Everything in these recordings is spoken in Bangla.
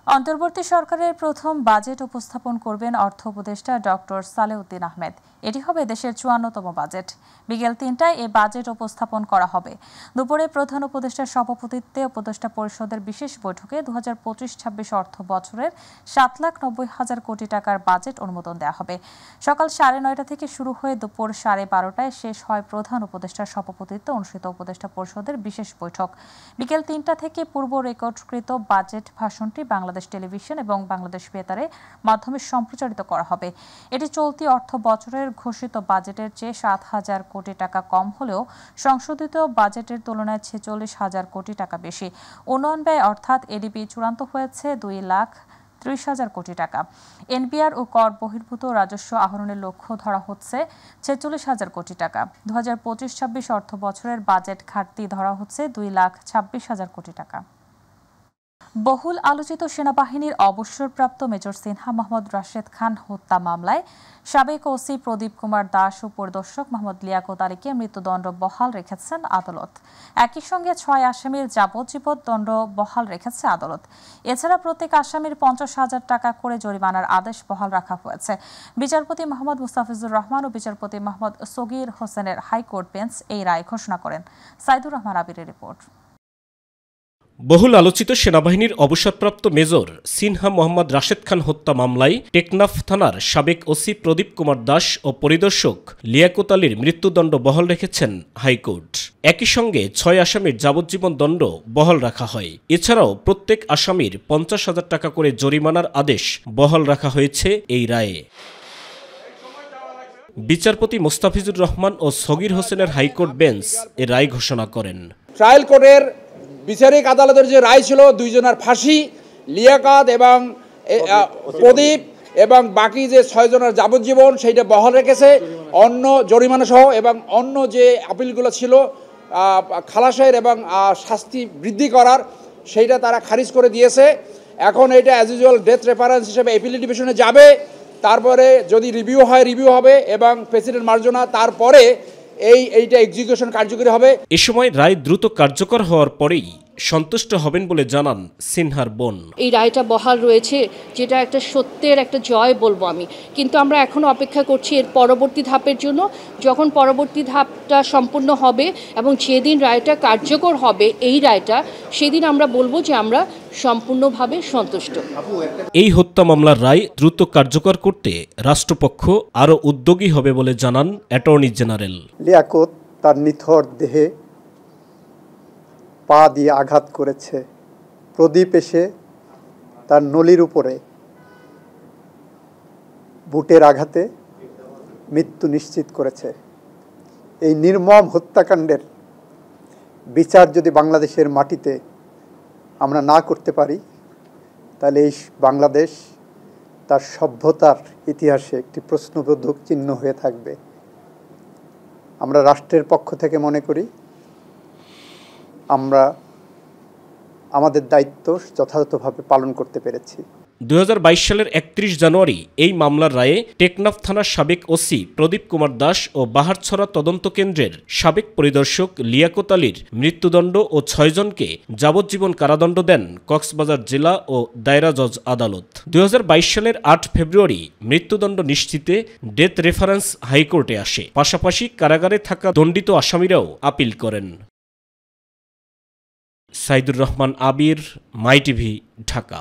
অন্তর্বর্তী সরকারের প্রথম বাজেট উপস্থাপন করবেন অর্থ উপদেষ্টা ডক্টর সালেউদ্দিন আহমেদ। এটি হবে দেশের ৫৪তম বাজেট। বিকেল ৩টায় এই বাজেট উপস্থাপন করা হবে। দুপুরে প্রধান উপদেষ্টার সভাপতিত্বে উপদেষ্টা পরিষদের বিশেষ বৈঠকে ২০২৫-২৬ অর্থ বছরের ৭,৯০,০০০ কোটি টাকার বাজেট অনুমোদন দেওয়া হবে। সকাল ৯:৩০ থেকে শুরু হয়ে দুপুর ১২:৩০টায় শেষ হয় প্রধান উপদেষ্টার সভাপতিত্বে অনুষ্ঠিত উপদেষ্টা পরিষদের বিশেষ বৈঠক। বিকেল ৩টা থেকে পূর্ব রেকর্ডকৃত বাজেট ভাষণটি বাংলাদেশ টেলিভিশন এবং বাংলাদেশ বেতারের মাধ্যমে সম্প্রচারিত করা হবে। এটি চলতি অর্থ বছরের ঘোষিত বাজেটের চেয়ে ৭,০০০ কোটি টাকা কম হলেও সংশোধিত বাজেটের তুলনায় ৪৬,০০০ কোটি টাকা বেশি। উন্নয়ন ব্যয় অর্থাৎ এডিপি চূড়ান্ত হয়েছে ২,৩০,০০০ কোটি টাকা। এনপিআর ও কর বহির্ভূত রাজস্ব আহরণের লক্ষ্য ধরা হচ্ছে ৪৬,০০০ কোটি টাকা। ২০২৫-২৬ অর্থ বছরের বাজেট ঘাটতি ধরা হচ্ছে ২,২৬,০০০ কোটি টাকা। বহুল আলোচিত সেনাবাহিনীর অবসরপ্রাপ্ত মেজর সিনহা মোহাম্মদ রাশেদ খান হত্যা মামলায় সাবেক ওসি প্রদীপ কুমার দাস ও পরিদর্শক মোহাম্মদ লিয়াকত আলীকে মৃত্যুদণ্ড বহাল রেখেছেন আদালত। একই সঙ্গে ৬ আসামির যাবজ্জীবন দণ্ড বহাল রেখেছে আদালত। এছাড়া প্রত্যেক আসামির ৫০,০০০ টাকা করে জরিমানার আদেশ বহাল রাখা হয়েছে। বিচারপতি মোহাম্মদ মুস্তাফিজুর রহমান ও বিচারপতি মোহাম্মদ সগীর হোসেনের হাইকোর্ট বেঞ্চ এই রায় ঘোষণা করেন। সাইদুর রহমান আবিরের রিপোর্ট। বহুল আলোচিত সেনাবাহিনীর অবসরপ্রাপ্ত মেজর সিনহা মোহাম্মদ রাশেদ খান হত্যা মামলায় টেকনাফ থানার সাবেক ওসি প্রদীপ কুমার দাস ও পরিদর্শক লিয়াকত আলীর মৃত্যুদণ্ড বহাল রেখেছেন হাইকোর্ট। একই সঙ্গে ৬ আসামির যাবজ্জীবন দণ্ড বহাল রাখা হয়। এছাড়াও প্রত্যেক আসামির ৫০,০০০ টাকা করে জরিমানার আদেশ বহাল রাখা হয়েছে এই রায়ে। বিচারপতি মোস্তাফিজুর রহমান ও সগীর হোসেনের হাইকোর্ট বেঞ্চ এ রায় ঘোষণা করেন। ট্রায়াল কোর্টের বিচারিক আদালতের যে রায় ছিল, দুইজনের ফাঁসি, লিয়াকত এবং প্রদীপ এবং বাকি যে ৬ জনের যাবজ্জীবন, সেইটা বহাল রেখেছে। অন্য জরিমানা সহ এবং অন্য যে আপিলগুলো ছিল খালাসের এবং শাস্তি বৃদ্ধি করার, সেইটা তারা খারিজ করে দিয়েছে। এখন এটা অ্যাজ ইউজুয়াল ডেথ রেফারেন্স হিসেবে এপিলেট ডিভিশনে যাবে। তারপরে যদি রিভিউ হয়, রিভিউ হবে এবং প্রেসিডেন্ট মার্জনা তারপরে এইটা এক্সিকিউশন কার্যকরী হবে। এ সময় রায় দ্রুত কার্যকর হওয়ার পরেই সন্তুষ্ট হবেন বলে জানান সিনহার বোন। এই রায়টা বহাল রয়েছে, যেটা একটা সত্যের একটা জয় বলবো আমি। কিন্তু আমরা এখনো অপেক্ষা করছি এর পরবর্তী ধাপের জন্য। যখন পরবর্তী ধাপটা সম্পূর্ণ হবে এবং যেদিন রায়টা কার্যকর হবে এই রায়টা, সেদিন আমরা বলবো যে আমরা সম্পূর্ণভাবে সন্তুষ্ট। এই হত্যা মামলার রায় দ্রুত কার্যকর করতে রাষ্ট্রপক্ষ আরও উদ্যোগী হবে বলে জানান অ্যাটর্নি জেনারেল। লিয়াকত তার নিথর দেহে পা দিয়ে আঘাত করেছে। প্রদীপ এসে তার নলির উপরে বুটের আঘাতে মৃত্যু নিশ্চিত করেছে। এই নির্মম হত্যাকাণ্ডের বিচার যদি বাংলাদেশের মাটিতে আমরা না করতে পারি, তাহলে এই বাংলাদেশ তার সভ্যতার ইতিহাসে একটি প্রশ্নবোধক চিহ্ন হয়ে থাকবে। আমরা রাষ্ট্রের পক্ষ থেকে মনে করি আমরা আমাদের দায়িত্ব যথাযথভাবে পালন করতে পেরেছি। ২০২২ সালের ৩১ জানুয়ারি এই মামলার রায়ে টেকনাফ থানার সাবেক ওসি প্রদীপ কুমার দাস ও বাহারছড়া তদন্ত কেন্দ্রের সাবেক পরিদর্শক লিয়াকত আলীর মৃত্যুদণ্ড ও ৬ জনকে যাবজ্জীবন কারাদণ্ড দেন কক্সবাজার জেলা ও দায়রা জজ আদালত। ২০২২ সালের ৮ ফেব্রুয়ারি মৃত্যুদণ্ড নিশ্চিতে ডেথ রেফারেন্স হাইকোর্টে আসে। পাশাপাশি কারাগারে থাকা দণ্ডিত আসামিরাও আপিল করেন। সাইদুর রহমান আবির, মাই টিভি, ঢাকা।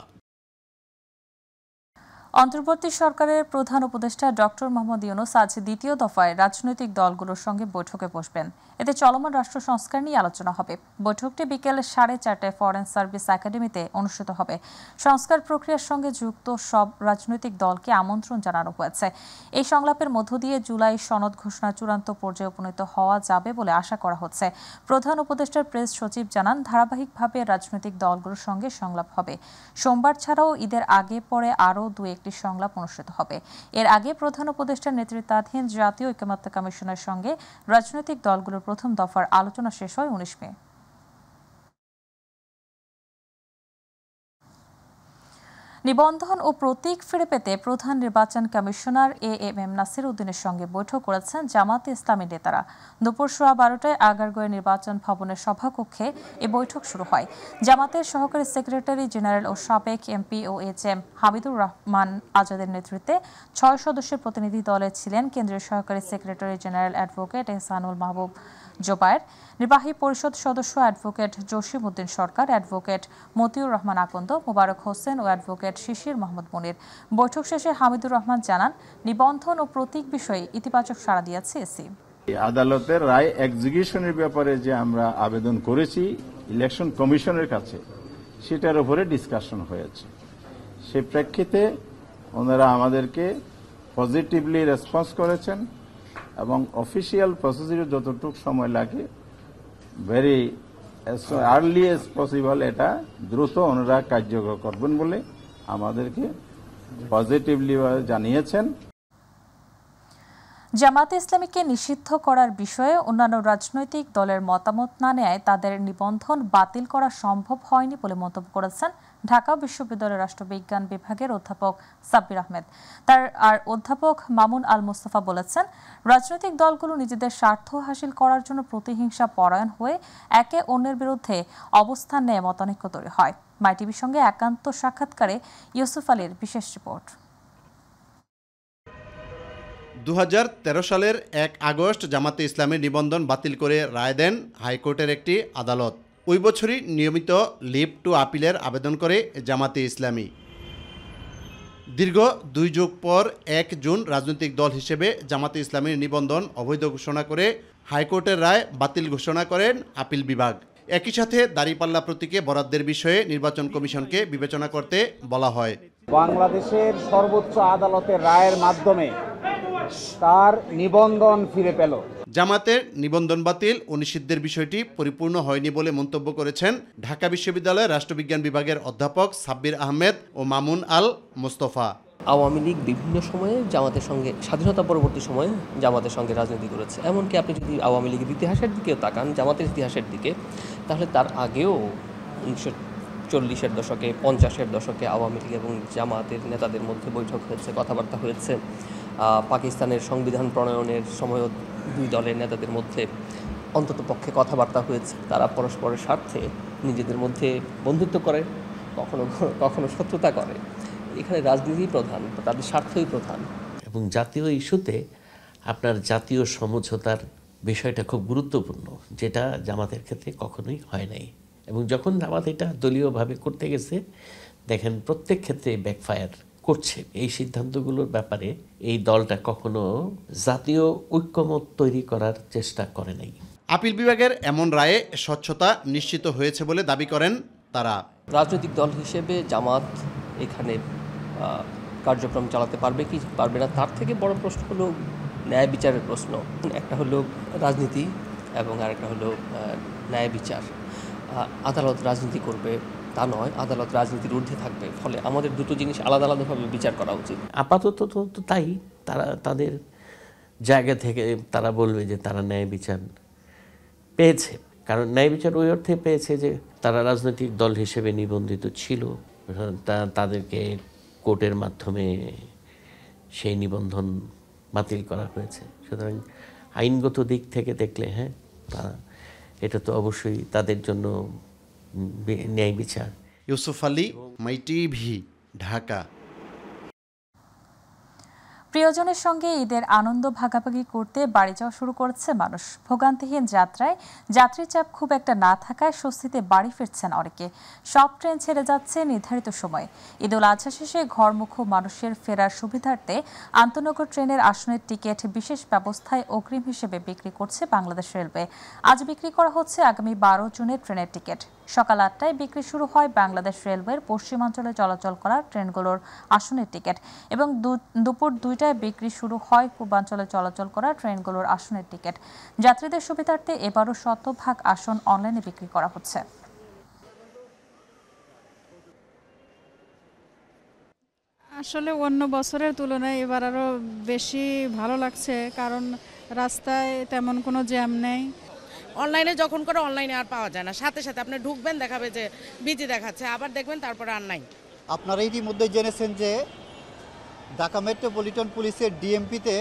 অন্তর্বর্তী সরকারের প্রধান উপদেষ্টা ডক্টর মোহাম্মদ ইউনূস আজ দ্বিতীয় দফায় রাজনৈতিক দলগুলোর সঙ্গে বৈঠকে বসবেন। এতে চলমান রাষ্ট্র সংস্কার নিয়ে আলোচনা হবে। বৈঠকটি বিকেল 4:30টায় ফরেন সার্ভিস একাডেমিতে অনুষ্ঠিত হবে। সংস্কার প্রক্রিয়ার সঙ্গে যুক্ত সব রাজনৈতিক দলকে আমন্ত্রণ জানানো হয়েছে। এই সংলাপের মধ্য দিয়ে জুলাই সনদ ঘোষণা চূড়ান্ত পর্যায়ে উপনীত হওয়া যাবে বলে আশা করা হচ্ছে। প্রধান উপদেষ্টার প্রেস সচিব জানান, ধারাবাহিকভাবে রাজনৈতিক দলগুলোর সঙ্গে সংলাপ হবে। সোমবার ছাড়াও ঈদের আগে পরে আরও একটি সংলাপ অনুষ্ঠিত হবে। এর আগে প্রধান উপদেষ্টার নেতৃত্বাধীন জাতীয় ঐকমত্য কমিশনের সঙ্গে রাজনৈতিক দলগুলোর প্রথম দফার আলোচনা শেষ হয় 19 মে। নিবন্ধন ও প্রতীক ফিরে পেতে প্রধান নির্বাচন কমিশনার AMM নাসির উদ্দিনের সঙ্গে বৈঠক করেছেন জামাতে ইসলামী নেতারা। দুপুর 12:15টায় আগারগাঁও নির্বাচন ভবনের সভাকক্ষে এ বৈঠক শুরু হয়। জামাতের সহকারী সেক্রেটারি জেনারেল ও সাবেক MP ও HM হামিদুর রহমান আজাদের নেতৃত্বে 6 সদস্যের প্রতিনিধি দলে ছিলেন কেন্দ্রীয় সহকারী সেক্রেটারি জেনারেল অ্যাডভোকেট এহসানুল মাহবুব জোবায়ের, নির্বাহী পরিষদ সদস্য অ্যাডভোকেট জসিম উদ্দিন সরকার, অ্যাডভোকেট মতিউর রহমান আকন্দ, মোবারক হোসেন ও অ্যাডভোকেট শিশির মোহাম্মদ মনির। বৈঠক শেষে হামিদুর রহমান জানান, নিবন্ধন ও প্রতীক বিষয়ে ইতিবাচক সাড়া দিয়েছে এসি। আদালতের রায় এক্সিকিউশনের ব্যাপারে যে আমরা আবেদন করেছি ইলেকশন কমিশনের কাছে, সেটার উপরে ডিসকাশন হয়েছে। সেই প্রেক্ষিতে ওনারা আমাদেরকে পজিটিভলি রেসপন্স করেছেন এবং অফিসিয়াল প্রসিডিউর যতটুকু সময় লাগে ভেরি আর্লি এজ পসিবল এটা দ্রুত ওনারা কার্যকর করবেন বলে আমাদেরকে পজিটিভলি জানিয়েছেন। জামাতে ইসলামীকে নিষিদ্ধ করার বিষয়ে অন্যান্য রাজনৈতিক দলের মতামত না নেয় তাদের নিবন্ধন বাতিল করা সম্ভব হয়নি বলে মন্তব্য করেছেন ঢাকা বিশ্ববিদ্যালয়ের রাষ্ট্রবিজ্ঞান বিভাগের অধ্যাপক সাব্বির আহমেদ। আর অধ্যাপক মামুন আল মুস্তাফা বলেছেন, রাজনৈতিক দলগুলো নিজেদের স্বার্থ হাসিল করার জন্য প্রতিহিংসা পরায়ণ হয়ে একে অন্যের বিরুদ্ধে অবস্থান নিয়ে মতানৈক্য তৈরি হয়। মাইটিভির সঙ্গে একান্ত সাক্ষাৎকারে ইউসুফ আলীর বিশেষ রিপোর্ট। 2013 সালের 1 আগস্ট জামাতে ইসলামীর নিবন্ধন বাতিল করে রায় দেন হাইকোর্টের একটি আদালত। ওই বছরই নিয়মিত লিভ টু আপিলের আবেদন করে জামাতে ইসলামী। দীর্ঘ 2 যুগ পর 1 জুন রাজনৈতিক দল হিসেবে জামাতে ইসলামীর নিবন্ধন অবৈধ ঘোষণা করে হাইকোর্টের রায় বাতিল ঘোষণা করেন আপিল বিভাগ। একই সাথে দাঁড়িপাল্লা প্রতীকে বরাদ্দের বিষয়ে নির্বাচন কমিশনকে বিবেচনা করতে বলা হয়। বাংলাদেশের সর্বোচ্চ আদালতের রায়ের মাধ্যমে তার নিবন্ধন ফিরে পেল। জামাতের নিবন্ধন বাতিল ও নিষিদ্ধের বিষয়টি পরিপূর্ণ হয়নি বলে মন্তব্য করেছেন ঢাকা বিশ্ববিদ্যালয়ের রাষ্ট্রবিজ্ঞান বিভাগের অধ্যাপক সাব্বির আহমেদ ও মামুন আল মুস্তফা। আওয়ামী লীগ বিভিন্ন সময়ে জামাতের সঙ্গে, স্বাধীনতা পরবর্তী সময়ে জামাতের সঙ্গে রাজনীতি করেছে। এমনকি আপনি যদি আওয়ামী লীগের ইতিহাসের দিকেও তাকান, জামাতের ইতিহাসের দিকে, তাহলে তার আগেও 1940-এর দশকে, 50-এর দশকে আওয়ামী লীগ এবং জামাতের নেতাদের মধ্যে বৈঠক হয়েছে, কথাবার্তা হয়েছে। পাকিস্তানের সংবিধান প্রণয়নের সময়ও দুই দলের নেতাদের মধ্যে অন্তত পক্ষে কথাবার্তা হয়েছে। তারা পরস্পরের স্বার্থে নিজেদের মধ্যে বন্ধুত্ব করে, কখনো কখনো শত্রুতা করে। এখানে রাজনীতি প্রধান, তাদের স্বার্থই প্রধান। এবং জাতীয় ইস্যুতে আপনার জাতীয় সমঝোতার বিষয়টা খুব গুরুত্বপূর্ণ, যেটা জামাতের ক্ষেত্রে কখনোই হয় নাই। এবং যখন জামাত এটা দলীয়ভাবে করতে গেছে, দেখেন প্রত্যেক ক্ষেত্রে ব্যাকফায়ার করছে। এই সিদ্ধান্তগুলোর ব্যাপারে এই দলটা কখনো জাতীয় ঐক্যমত তৈরি করার চেষ্টা করে নাই। আপিল বিভাগের এমন রায়ে স্বচ্ছতা নিশ্চিত হয়েছে বলে দাবি করেন তারা। রাজনৈতিক দল হিসেবে জামাত এখানে কার্যক্রম চালাতে পারবে কি পারবে না, তার থেকে বড় প্রশ্ন হলো ন্যায় বিচারের প্রশ্ন। একটা হলো রাজনীতি এবং আরেকটা হলো ন্যায় বিচার। আদালত রাজনীতি করবে তা নয়, আদালত রাজনীতির ঊর্ধ্বে থাকবে। ফলে আমাদের দুটো জিনিস আলাদা আলাদাভাবে বিচার করা উচিত। আপাতত তো তাই, তারা তাদের জায়গা থেকে তারা বলবে যে তারা ন্যায় বিচার পেয়েছে। কারণ ন্যায় বিচার ওই অর্থে পেয়েছে যে তারা রাজনৈতিক দল হিসেবে নিবন্ধিত ছিল, তাদেরকে কোর্টের মাধ্যমে সেই নিবন্ধন বাতিল করা হয়েছে। সুতরাং আইনগত দিক থেকে দেখলে হ্যাঁ, তারা এটা তো অবশ্যই তাদের জন্য ন্যায় বিচার। ইউসুফ আলী, মাইটিভি, ঢাকা। প্রিয়জনের সঙ্গে ঈদের আনন্দ ভাগাভাগি করতে বাড়ি যাওয়া শুরু করেছে মানুষ। ভোগান্তিহীন যাত্রায় যাত্রী চাপ খুব একটা না থাকায় স্বস্তিতে বাড়ি ফিরছেন অনেকে। সব ট্রেন ছেড়ে যাচ্ছে নির্ধারিত সময়ে। ঈদ উল আজহা শেষে ঘরমুখ মানুষের ফেরার সুবিধার্থে আন্তনগর ট্রেনের আসনের টিকিট বিশেষ ব্যবস্থায় অগ্রিম হিসেবে বিক্রি করছে বাংলাদেশ রেলওয়ে। আজ বিক্রি করা হচ্ছে আগামী 12 জুনের ট্রেনের টিকিট। সকাল 8টায় বিক্রি শুরু হয় বাংলাদেশ রেলওয়ের পশ্চিমাঞ্চলে চলাচল করা ট্রেনগুলোর আসনের টিকিট এবং দুপুর 2টায় বিক্রি শুরু হয় পূর্বাঞ্চলে চলাচল করা ট্রেনগুলোর আসনের টিকিট। যাত্রীদের সুবিধার্থে এবারও শতভাগ আসন অনলাইনে বিক্রি করা হচ্ছে। আসলে অন্য বছরের তুলনায় এবার আরও বেশি ভালো লাগছে, কারণ রাস্তায় তেমন কোনো জ্যাম নেই। অনলাইনে যখন করে অনলাইনে আর পাওয়া যায় না, সাথে সাথে আপনি ঢুকবেন দেখাবে যে বিজি দেখাচ্ছে, আবার দেখবেন তারপরে আর নাই। আপনারা ইতিমধ্যে জেনেছেন যে ঢাকা মেট্রোপলিটন পুলিশের ডিএমপিতে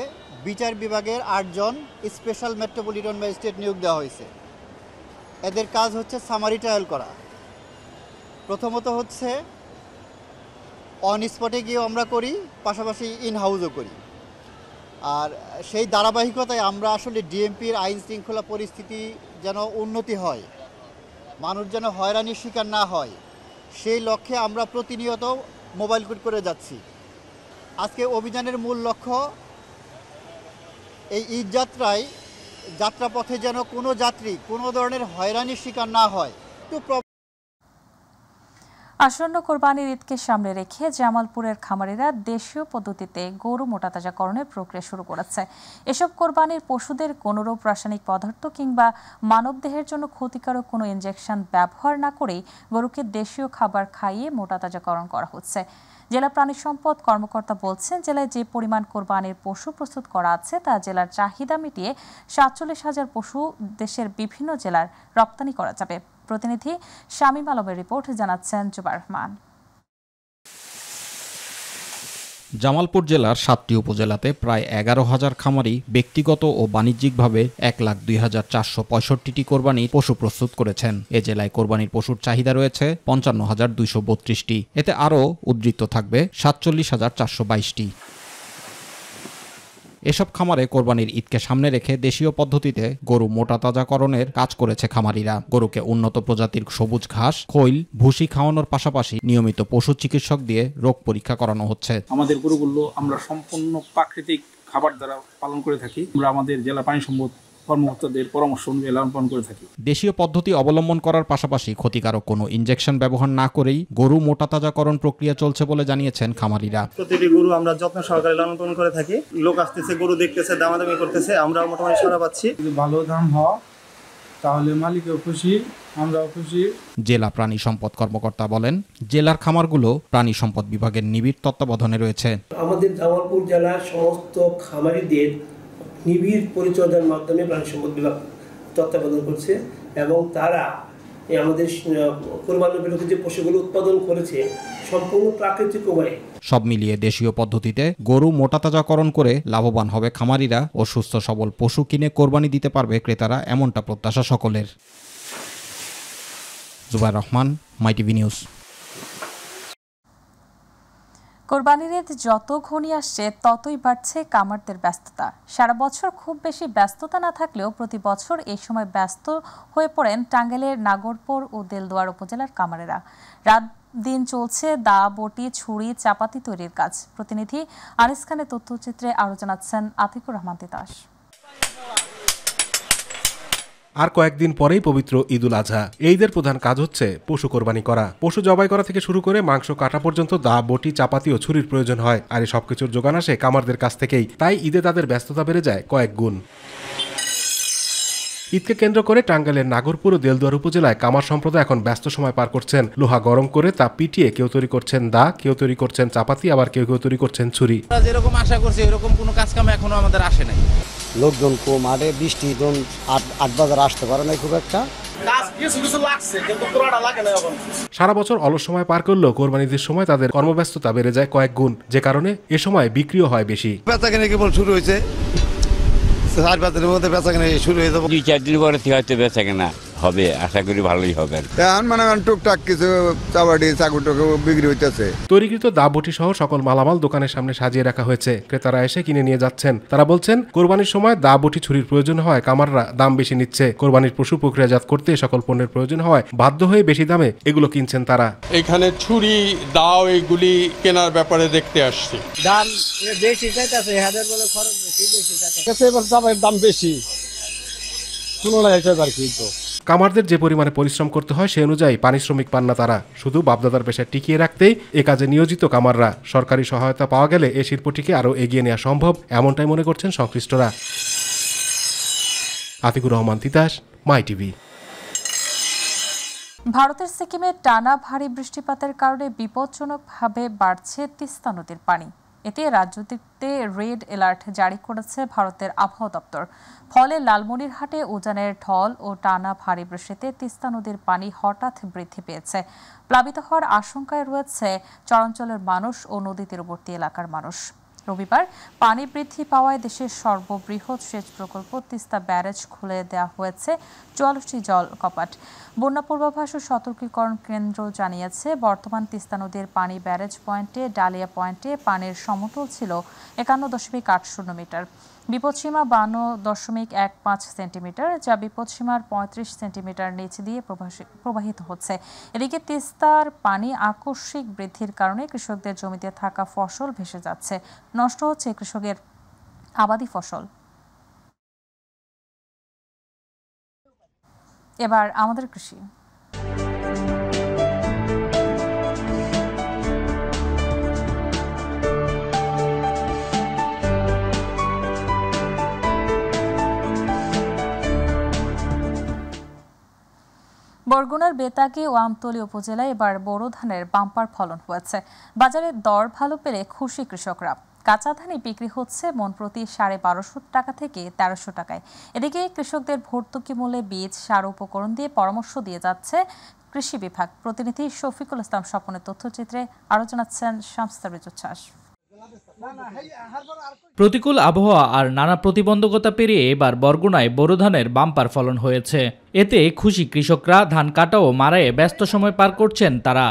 বিচার বিভাগের 8 জন স্পেশাল মেট্রোপলিটন ম্যাজিস্ট্রেট নিয়োগ দেওয়া হয়েছে। এদের কাজ হচ্ছে সামারি ট্রায়াল করা। প্রথমত হচ্ছে অন স্পটে গিয়েও আমরা করি, পাশাপাশি ইন হাউসও করি। আর সেই ধারাবাহিকতায় আমরা আসলে ডিএমপির আইন শৃঙ্খলা পরিস্থিতি যেন উন্নতি হয়, মানুষ যেন হয়রানির শিকার না হয়, সেই লক্ষ্যে আমরা প্রতিনিয়ত মোবাইল কোড করে যাচ্ছি। আজকে অভিযানের মূল লক্ষ্য এই ঈদ যাত্রায় যাত্রাপথে যেন কোনো যাত্রী কোনো ধরনের হয়রানির শিকার না হয়। আসন্ন কোরবানির ঈদকে সামনে রেখে জামালপুরের খামারিরা দেশীয় পদ্ধতিতে গরু মোটাতাজাকরণের প্রক্রিয়া শুরু করেছে। এসব কোরবানির পশুদের কোনোরূপ রাসায়নিক পদার্থ কিংবা মানবদেহের জন্য ক্ষতিকারক কোনো ইনজেকশন ব্যবহার না করেই গরুকে দেশীয় খাবার খাইয়ে মোটাতাজাকরণ করা হচ্ছে। জেলা প্রাণী সম্পদ কর্মকর্তা বলছেন, জেলায় যে পরিমাণ কোরবানির পশু প্রস্তুত করা আছে তা জেলার চাহিদা মিটিয়ে ৪৭,০০০ পশু দেশের বিভিন্ন জেলার রপ্তানি করা যাবে। প্রতিনিধি শামীম আলমের রিপোর্ট, জানাচ্ছেন জুবার রহমান। জামালপুর জেলার ৭টি উপজেলাতে প্রায় ১১,০০০ খামারি ব্যক্তিগত ও বাণিজ্যিকভাবে ১,২,৪৬৫টি কোরবানির পশু প্রস্তুত করেছেন। এ জেলায় কোরবানির পশুর চাহিদা রয়েছে ৫৫,২৩২টি। এতে আরও উদ্ধৃত থাকবে ৪৭,৪২২টি। এসব খামারে কোরবানির ঈদকে সামনে রেখে দেশীয় পদ্ধতিতে গরু মোটাতাজাকরণের কাজ করেছে খামারিরা। গরুকে উন্নত প্রজাতির সবুজ ঘাস, খৈল, ভুসি খাওয়ানোর পাশাপাশি নিয়মিত পশু চিকিৎসক দিয়ে রোগ পরীক্ষা করানো হচ্ছে। আমাদের গরুগুলো আমরা সম্পূর্ণ প্রাকৃতিক খাবার দ্বারা পালন করে থাকি। আমরা আমাদের জেলা প্রাণী সম্পদ কর্মকর্তাদের পরামর্শ অনুযায়ী লালন পালন করে থাকি। দেশীয় পদ্ধতি অবলম্বন করার পাশাপাশি ক্ষতিকারক কোনো ইনজেকশন ব্যবহার না করেই গরু মোটাতাজাকরণ প্রক্রিয়া চলছে বলে জানিয়েছেন খামারিরা। প্রতিটি গরু আমরা যত্ন সহকারে লালন পালন করে থাকি। লোক আসতেছে, গরু দেখতেছে, দামাদামি করতেছে, আমরা মোটামুটি সাড়া পাচ্ছি। যদি ভালো দাম হয় তাহলে মালিকও খুশি, আমরাও খুশি। জেলা প্রাণী সম্পদ কর্মকর্তা বলেন, জেলার খামারগুলো প্রাণী সম্পদ বিভাগের নিবিড় তত্ত্বাবধানে রয়েছে। আমাদের জামালপুর জেলার সমস্ত খামারিদের নিবিড় পরিচর্যার মাধ্যমে প্রাণী সম্পদ বিভাগ তত্ত্বাবধান করছে এবং তারা আমাদের কোরবানি উপলক্ষে যে পশুগুলো উৎপাদন করেছে সম্পূর্ণ প্রাকৃতিক উপায়ে। সব মিলিয়ে দেশীয় পদ্ধতিতে গরু মোটাতাজাকরণ করে লাভবান হবে খামারিরা ও সুস্থ সবল পশু কিনে কোরবানি দিতে পারবে ক্রেতারা, এমনটা প্রত্যাশা সকলের। জুবার রহমান, মাইটিভি নিউজ। কোরবানির ঈদ যত ঘনিয়ে আসছে ততই বাড়ছে কামারদের ব্যস্ততা। সারা বছর খুব বেশি ব্যস্ততা না থাকলেও প্রতি বছর এই সময় ব্যস্ত হয়ে পড়েন টাঙ্গাইলের নাগরপুর ও দেলদুয়ার উপজেলার কামারেরা। রাত দিন চলছে দা, বটি, ছুরি, চাপাতি তৈরির কাজ। প্রতিনিধি আনিস খানের তথ্যচিত্রে আরো জানাচ্ছেন আতিকুর রহমান তিতাস। আর কয়েকদিন পরেই পবিত্র ঈদুল আজহা। এই ঈদের প্রধান কাজ হচ্ছে পশু কোরবানি করা। পশু জবাই করা থেকে শুরু করে মাংস কাটা পর্যন্ত দা, বটি, চাপাতি ও ছুরির প্রয়োজন হয়। আর এই সবকিছুর যোগান আসে কামারদের কাছ থেকেই। তাই ঈদে তাদের ব্যস্ততা বেড়ে যায় কয়েক গুণ। ঈদকে কেন্দ্র করে টাঙ্গাইলের নাগরপুর ও দেলদুয়ার উপজেলায় কামার সম্প্রদায় এখন ব্যস্ত সময় পার করছেন। লোহা গরম করে তা পিটিয়ে কেউ তৈরি করছেন দা, কেউ তৈরি করছেন চাপাতি, আবার কেউ কেউ তৈরি করছেন ছুরি। যেরকম আশা করছি এরকম কোনো কাজ কাম এখনো আমাদের আসে নাই। লোকজন কম, আরে বৃষ্টি 8 বাজার আসতে পারে না খুব একটা। সারা বছর অলস সময় পার করলেও কোরবানিদের সময় তাদের কর্মব্যস্ততা বেড়ে যায় কয়েক গুণ, যে কারণে এ সময় বিক্রিও হয় বেশি। বেচাকেনা কেবল শুরু হয়েছে, 4-5 দিনের মধ্যে বেচাকেনা শুরু হয়ে যাবে। 2-4 দিন পরে হয়তো বেচাকেনা হবে, আশা করি ভালোই হবে। মানে টুকটাক কিছু চাবাটি চাকুটাকে বিক্রি হইতেছে। তৈরিকৃত দা, বটি সহ সকল মালামাল দোকানের সামনে সাজিয়ে রাখা হয়েছে। ক্রেতারা এসে কিনে নিয়ে যাচ্ছেন। তারা বলছেন, কোরবানির সময় দা, বটি, ছুরির প্রয়োজন হয়, কামাররা দাম বেশি নিচ্ছে। কোরবানির পশু প্রক্রিয়াজাত করতে সকল পণ্যের প্রয়োজন হয়, বাধ্য হয়ে বেশি দামে এগুলো কিনছেন তারা। এখানে ছুরি, দাও এগুলি কেনার ব্যাপারে দেখতে আসছি। দাম বেশি চাইতেছে, হাজার বলে খরচ বেশি চাইতেছে। এবার দাম বেশি তুলনায় হিসেবে আর কি। তো কামারদের যে পরিমাণে পরিশ্রম করতে হয় সে অনুযায়ী পারিশ্রমিক পান না তারা। শুধু বাপদাদার পেশা টিকিয়ে রাখতেই এ কাজে নিয়োজিত কামাররা। সরকারি সহায়তা পাওয়া গেলে এই শিল্পটিকে আরও এগিয়ে নেওয়া সম্ভব, এমনটাই মনে করছেন সংশ্লিষ্টরা। আতিকুর রহমান তিতাস, মাইটিভি। ভারতের সিকিমে টানা ভারী বৃষ্টিপাতের কারণে বিপজ্জনকভাবে বাড়ছে তিস্তা নদীর পানি। এতে রাজ্যটিতে রেড অ্যালার্ট জারি করেছে ভারতের আবহাওয়া দপ্তর। ফলে লালমনিরহাটে উজানের ঢল ও টানা ভারী বৃষ্টিতে তিস্তা নদীর পানি হঠাৎ বৃদ্ধি পেয়েছে। প্লাবিত হওয়ার আশঙ্কায় রয়েছে চরাঞ্চলের মানুষ ও নদী তীরবর্তী এলাকার মানুষ। রবিবার পানি বৃদ্ধি পাওয়ায় দেশের সর্ববৃহৎ সেচ প্রকল্প তিস্তা ব্যারেজ খুলে দেওয়া হয়েছে 44টি জল কপাট। বন্যা পূর্বাভাস ও সতর্কীকরণ কেন্দ্র জানিয়েছে, বর্তমান তিস্তা নদীর পানি ব্যারেজ পয়েন্টে ডালিয়া পয়েন্টে পানির সমতল ছিল 51.80 মিটার, বিপদসীমা 52.15 সেন্টিমিটার, যা বিপদসীমার 35 সেন্টিমিটার নিচ দিয়ে প্রবাহিত হচ্ছে। এদিকে তিস্তার পানি আকস্মিক বৃদ্ধির কারণে কৃষকদের জমিতে থাকা ফসল ভেসে যাচ্ছে, নষ্ট হচ্ছে কৃষকের আবাদি ফসল। এবার আমাদের কৃষি। বরগুনার বেতাগী ও আমতলী উপজেলায় এবার বোরো ধানের বাম্পার ফলন হয়েছে। বাজারে দর ভালো পেলে খুশি কৃষকরা। কাঁচা ধানই বিক্রি হচ্ছে মন প্রতি 1250 টাকা থেকে 1300 টাকায়। এদিকে কৃষকদের ভর্তুকি মূল্যে বীজ, সার, উপকরণ দিয়ে পরামর্শ দিয়ে যাচ্ছে কৃষি বিভাগ। প্রতিনিধি শফিকুল ইসলাম স্বপনের তথ্যচিত্রে আরো জানাচ্ছেন শামস্তাবৃত উচ্ছ্বাস। প্রতিকূল আবহাওয়া আর নানা প্রতিবন্ধকতা পেরিয়ে এবার বরগুনায় বোরো ধানের বাম্পার ফলন হয়েছে। এতে খুশি কৃষকরা। ধান কাটা ও মাড়াইয়ে ব্যস্ত সময় পার করছেন তারা।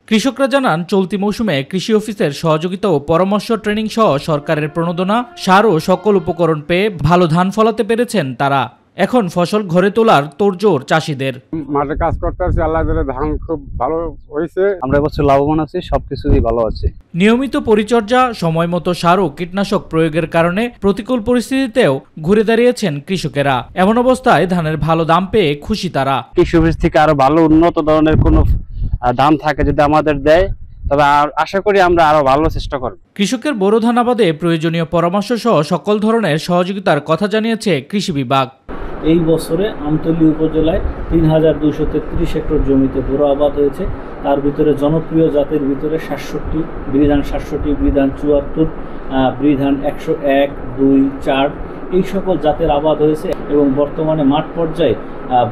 কৃষকরা জানান, চলতি মৌসুমে কৃষি অফিসের সহযোগিতা ও পরামর্শ, ট্রেনিং সহ সরকারের প্রণোদনা, সার ও সকল উপকরণ পেয়ে ভালো ধান ফলাতে পেরেছেন তারা। এখন ফসল ঘরে তোলার তোড়জোড় চাষিদের। মাঠে কাজ করতে আছে, আল্লাহ দিলে ধান খুব ভালো হয়েছে, আমরা এবছর লাভবান আছি, সবকিছুই ভালো আছে। নিয়মিত পরিচর্যা, সময় মতো সার ও কীটনাশক প্রয়োগের কারণে প্রতিকূল পরিস্থিতিতেও ঘুরে দাঁড়িয়েছেন কৃষকেরা। এমন অবস্থায় ধানের ভালো দাম পেয়ে খুশি তারা। কৃষি অফিস থেকে আরো ভালো উন্নত ধরনের কোনো দাম থাকে যদি আমাদের দেয়, তবে আশা করি আমরা আরো ভালো চেষ্টা করব। কৃষকের বোরো ধান আবাদে প্রয়োজনীয় পরামর্শ সহ সকল ধরনের সহযোগিতার কথা জানিয়েছে কৃষি বিভাগ। এই বছরে আমতলী উপজেলায় 3233 হেক্টর জমিতে বোরো আবাদ হয়েছে। তার ভিতরে জনপ্রিয় জাতের ভিতরে 67, বৃধান 67, বৃধান 74, বৃধান 101, 2, 4 এই সকল জাতের আবাদ হয়েছে এবং বর্তমানে মাঠ পর্যায়ে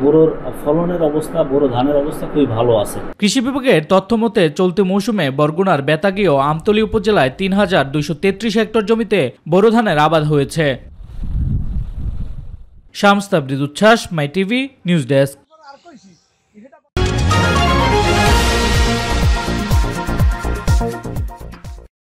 বোরোর ফলনের অবস্থা, বোরো ধানের অবস্থা খুবই ভালো আছে। কৃষি বিভাগের তথ্য মতে চলতি মৌসুমে বরগুনার বেতাগী ও আমতলী উপজেলায় 3233 হেক্টর জমিতে বোরো ধানের আবাদ হয়েছে। শামস্তাবৃত উচ্ছ্বাস, মাই টিভি নিউজ ডেস্ক।